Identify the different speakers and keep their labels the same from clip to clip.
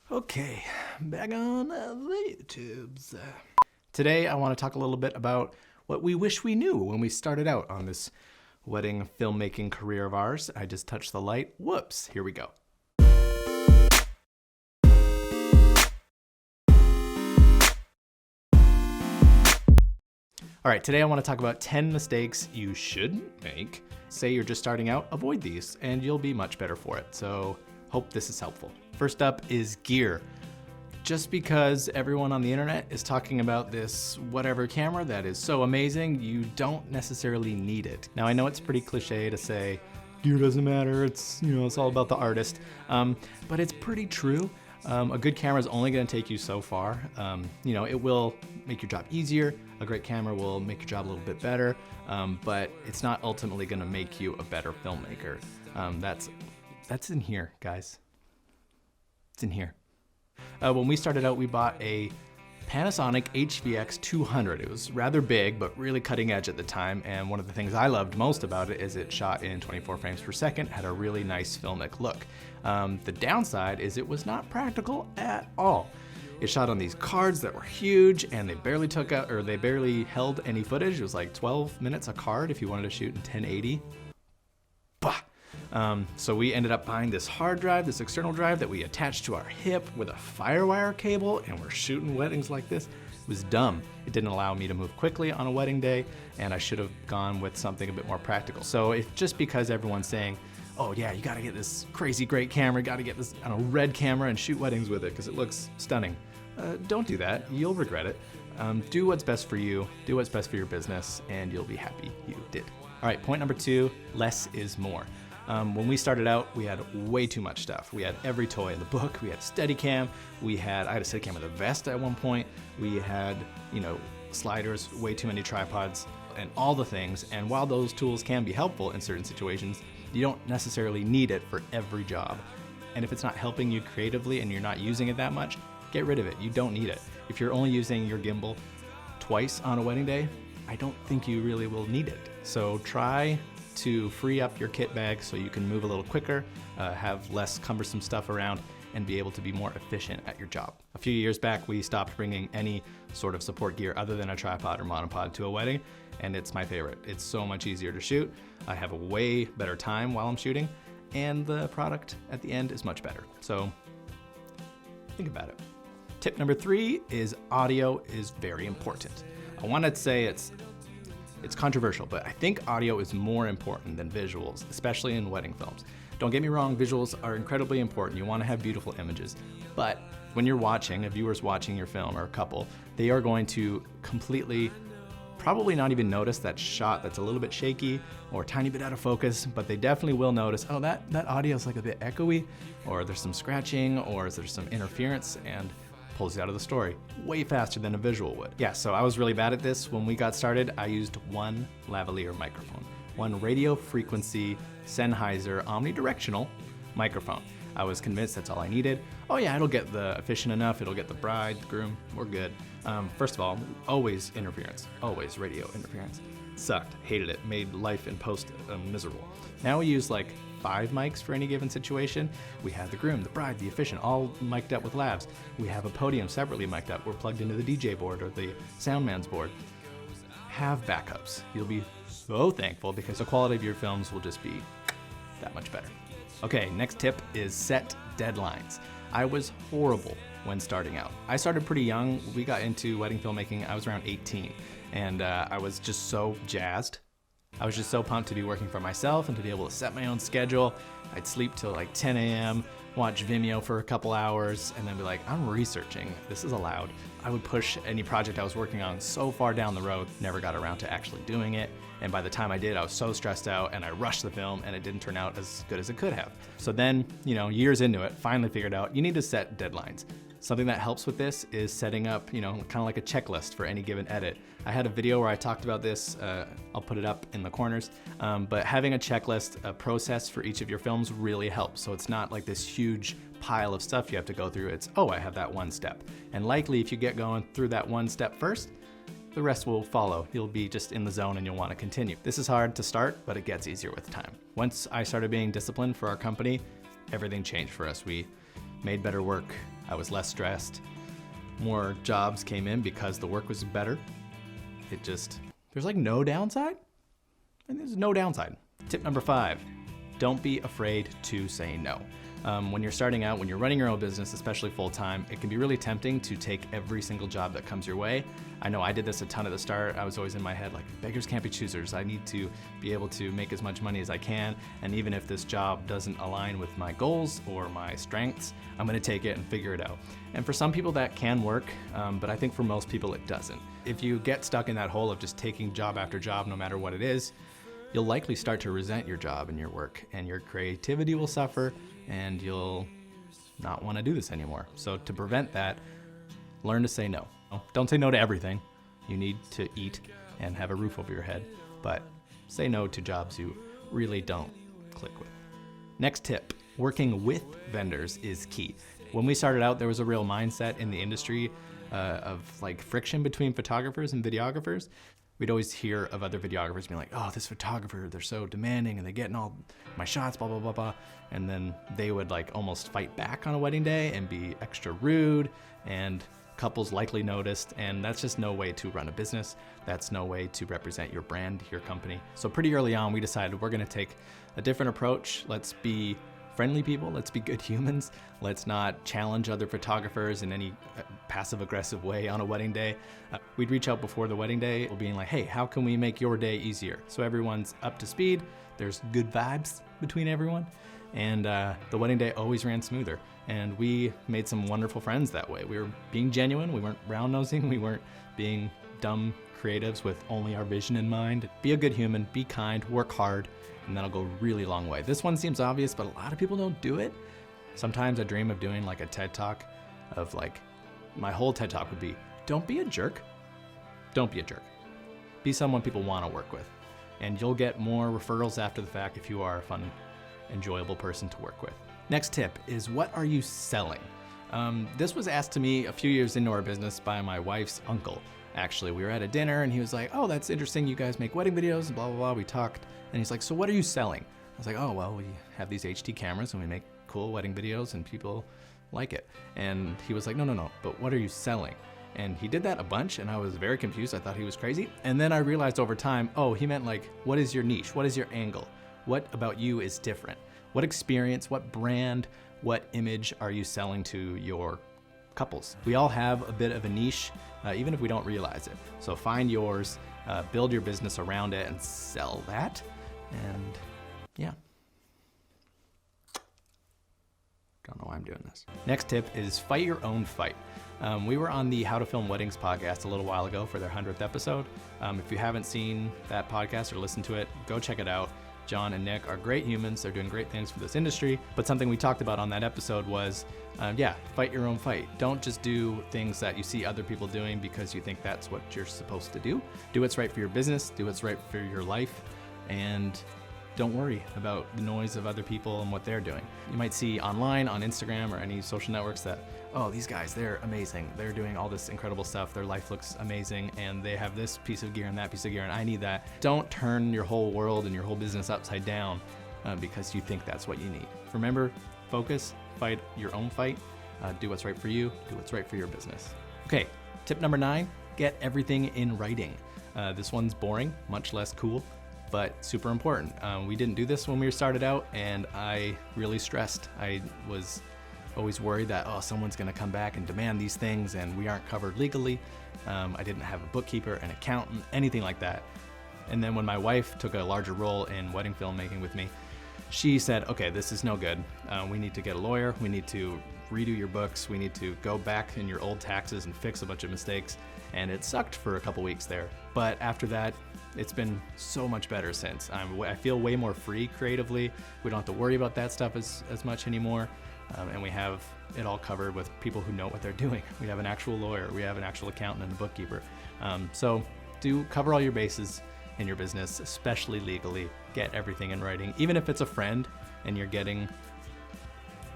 Speaker 1: Okay, back on the YouTubes. Today I want to talk a little bit about what we wish we knew when we started out on this wedding filmmaking career of ours. I just touched the light. Whoops, here we go. All right, today I want to talk about 10 mistakes you shouldn't make. Say you're just starting out, avoid these and you'll be much better for it. So hope this is helpful. First up is gear. Just because everyone on the internet is talking about this whatever camera that is so amazing, you don't necessarily need it. Now I know it's pretty cliche to say gear doesn't matter, it's all about the artist, but it's pretty true. A good camera is only going to take you so far. It will make your job easier. A great camera will make your job a little bit better, but it's not ultimately going to make you a better filmmaker. That's in here, guys. It's in here. When we started out, we bought a Panasonic HVX 200. It was rather big, but really cutting edge at the time. And one of the things I loved most about it is it shot in 24 frames per second, had a really nice filmic look. The downside is it was not practical at all. It shot on these cards that were huge and they barely held any footage. It was like 12 minutes a card if you wanted to shoot in 1080. Bah! So we ended up buying this hard drive, this external drive that we attached to our hip with a firewire cable, and we're shooting weddings like this. It was dumb. It didn't allow me to move quickly on a wedding day, and I should have gone with something a bit more practical. So if just because everyone's saying, oh yeah, you gotta get this crazy great camera, gotta get this red camera and shoot weddings with it because it looks stunning. Don't do that, you'll regret it. Do what's best for you, do what's best for your business, and you'll be happy you did. All right, point number 2, less is more. When we started out, we had way too much stuff. We had every toy in the book. We had Steadicam. I had a Steadicam with a vest at one point. We had, sliders, way too many tripods, and all the things. And while those tools can be helpful in certain situations, you don't necessarily need it for every job. And if it's not helping you creatively and you're not using it that much, get rid of it. You don't need it. If you're only using your gimbal twice on a wedding day, I don't think you really will need it. So try to free up your kit bag so you can move a little quicker, have less cumbersome stuff around, and be able to be more efficient at your job. A few years back, we stopped bringing any sort of support gear other than a tripod or monopod to a wedding, and it's my favorite. It's so much easier to shoot. I have a way better time while I'm shooting, and the product at the end is much better. So think about it. Tip number 3 is audio is very important. I want to say it's controversial, but I think audio is more important than visuals, especially in wedding films. Don't get me wrong, visuals are incredibly important. You want to have beautiful images, but when you're watching, a viewer's watching your film or a couple, they are going to probably not even notice that shot that's a little bit shaky or a tiny bit out of focus, but they definitely will notice, oh, that audio is like a bit echoey, or there's some scratching, or there's some interference, and pulls you out of the story way faster than a visual would. Yeah, so I was really bad at this. When we got started, I used one lavalier microphone, one radio frequency Sennheiser omnidirectional microphone. I was convinced that's all I needed. Oh yeah, it'll get the efficient enough, it'll get the bride, the groom, we're good. First of all, always interference, always radio interference. Sucked, hated it, made life in post miserable. Now we use like 5 mics for any given situation. We have the groom, the bride, the officiant, all mic'd up with lavs. We have a podium separately mic'd up. We're plugged into the DJ board or the soundman's board. Have backups. You'll be so thankful because the quality of your films will just be that much better. Okay, next tip is set deadlines. I was horrible when starting out. I started pretty young. We got into wedding filmmaking, I was around 18, and I was just so jazzed. I was just so pumped to be working for myself and to be able to set my own schedule. I'd sleep till like 10 a.m., watch Vimeo for a couple hours, and then be like, I'm researching, this is allowed. I would push any project I was working on so far down the road, never got around to actually doing it. And by the time I did, I was so stressed out and I rushed the film and it didn't turn out as good as it could have. So then, years into it, finally figured out you need to set deadlines. Something that helps with this is setting up, kind of like a checklist for any given edit. I had a video where I talked about this, I'll put it up in the corners, but having a checklist, a process for each of your films really helps. So it's not like this huge pile of stuff you have to go through. It's, oh, I have that one step. And likely if you get going through that one step first, the rest will follow. You'll be just in the zone and you'll want to continue. This is hard to start, but it gets easier with time. Once I started being disciplined for our company, everything changed for us. We made better work, I was less stressed. More jobs came in because the work was better. There's like no downside. And there's no downside. Tip number 5, don't be afraid to say no. When you're starting out, when you're running your own business, especially full-time, it can be really tempting to take every single job that comes your way. I know I did this a ton at the start. I was always in my head like, beggars can't be choosers. I need to be able to make as much money as I can. And even if this job doesn't align with my goals or my strengths, I'm gonna take it and figure it out. And for some people that can work, but I think for most people it doesn't. If you get stuck in that hole of just taking job after job, no matter what it is, you'll likely start to resent your job and your work, and your creativity will suffer, and you'll not want to do this anymore. So to prevent that, learn to say no. Don't say no to everything. You need to eat and have a roof over your head, but say no to jobs you really don't click with. Next tip, working with vendors is key. When we started out, there was a real mindset in the industry of like friction between photographers and videographers. We'd always hear of other videographers being like, oh, this photographer, they're so demanding and they're getting all my shots, blah, blah, blah, blah. And then they would like almost fight back on a wedding day and be extra rude, and couples likely noticed. And that's just no way to run a business. That's no way to represent your brand, your company. So pretty early on, we decided we're gonna take a different approach. Let's be friendly people, let's be good humans. Let's not challenge other photographers in any passive aggressive way on a wedding day. We'd reach out before the wedding day, being like, hey, how can we make your day easier? So everyone's up to speed, there's good vibes between everyone, and the wedding day always ran smoother. And we made some wonderful friends that way. We were being genuine, we weren't round-nosing, we weren't being dumb creatives with only our vision in mind. Be a good human, be kind, work hard, and that'll go really long way. This one seems obvious, but a lot of people don't do it. Sometimes I dream of doing like a TED Talk of like, my whole TED Talk would be, don't be a jerk. Don't be a jerk. Be someone people want to work with. And you'll get more referrals after the fact if you are a fun, enjoyable person to work with. Next tip is, what are you selling? This was asked to me a few years into our business by my wife's uncle. Actually, we were at a dinner and he was like, oh, that's interesting. You guys make wedding videos and blah, blah, blah. We talked and he's like, so what are you selling? I was like, oh, well, we have these HD cameras and we make cool wedding videos and people like it. And he was like, no, but what are you selling? And he did that a bunch and I was very confused. I thought he was crazy. And then I realized over time, oh, he meant like, what is your niche? What is your angle? What about you is different? What experience, what brand, what image are you selling to your couples? We all have a bit of a niche, even if we don't realize it. So find yours, build your business around it and sell that. And yeah. Don't know why I'm doing this. Next tip is fight your own fight. We were on the How to Film Weddings podcast a little while ago for their 100th episode. If you haven't seen that podcast or listened to it, go check it out. John and Nick are great humans. They're doing great things for this industry. But something we talked about on that episode was, fight your own fight. Don't just do things that you see other people doing because you think that's what you're supposed to do. Do what's right for your business, do what's right for your life, and don't worry about the noise of other people and what they're doing. You might see online, on Instagram or any social networks that, oh, these guys, they're amazing. They're doing all this incredible stuff. Their life looks amazing and they have this piece of gear and that piece of gear and I need that. Don't turn your whole world and your whole business upside down because you think that's what you need. Remember, focus, fight your own fight, do what's right for you, do what's right for your business. Okay, tip number 9, get everything in writing. This one's boring, much less cool, but super important. We didn't do this when we started out and I really stressed. I was always worried that, oh, someone's gonna come back and demand these things and we aren't covered legally. I didn't have a bookkeeper, an accountant, anything like that. And then when my wife took a larger role in wedding filmmaking with me, she said, okay, this is no good. We need to get a lawyer. We need to redo your books. We need to go back in your old taxes and fix a bunch of mistakes. And it sucked for a couple weeks there. But after that, it's been so much better since. I feel way more free creatively. We don't have to worry about that stuff as much anymore. And we have it all covered with people who know what they're doing. We have an actual lawyer, we have an actual accountant and a bookkeeper. So do cover all your bases in your business, especially legally. Get everything in writing. Even if it's a friend and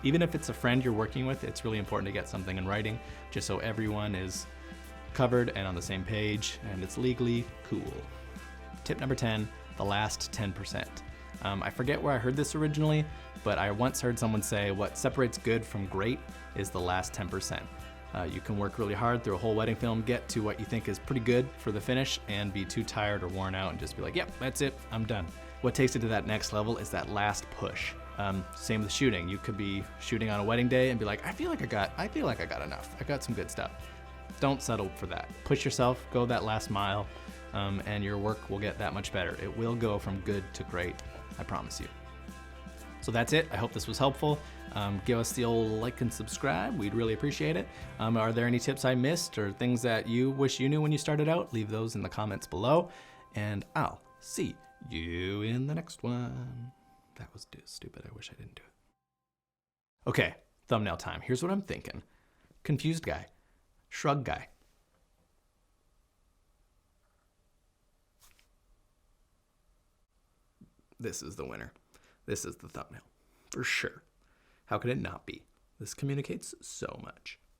Speaker 1: even if it's a friend you're working with, it's really important to get something in writing just so everyone is covered and on the same page and it's legally cool. Tip number 10, the last 10%. I forget where I heard this originally, but I once heard someone say what separates good from great is the last 10%. You can work really hard through a whole wedding film, get to what you think is pretty good for the finish, and be too tired or worn out and just be like, yep, that's it, I'm done. What takes it to that next level is that last push. Same with shooting. You could be shooting on a wedding day and be like, I feel like I got enough. I got some good stuff. Don't settle for that. Push yourself, go that last mile, and your work will get that much better. It will go from good to great, I promise you. So that's it. I hope this was helpful. Give us the old like and subscribe. We'd really appreciate it. Are there any tips I missed or things that you wish you knew when you started out? Leave those in the comments below, and I'll see you in the next one. That was stupid. I wish I didn't do it. Okay, thumbnail time. Here's what I'm thinking. Confused guy. Shrug guy. This is the winner. This is the thumbnail. For sure. How could it not be? This communicates so much.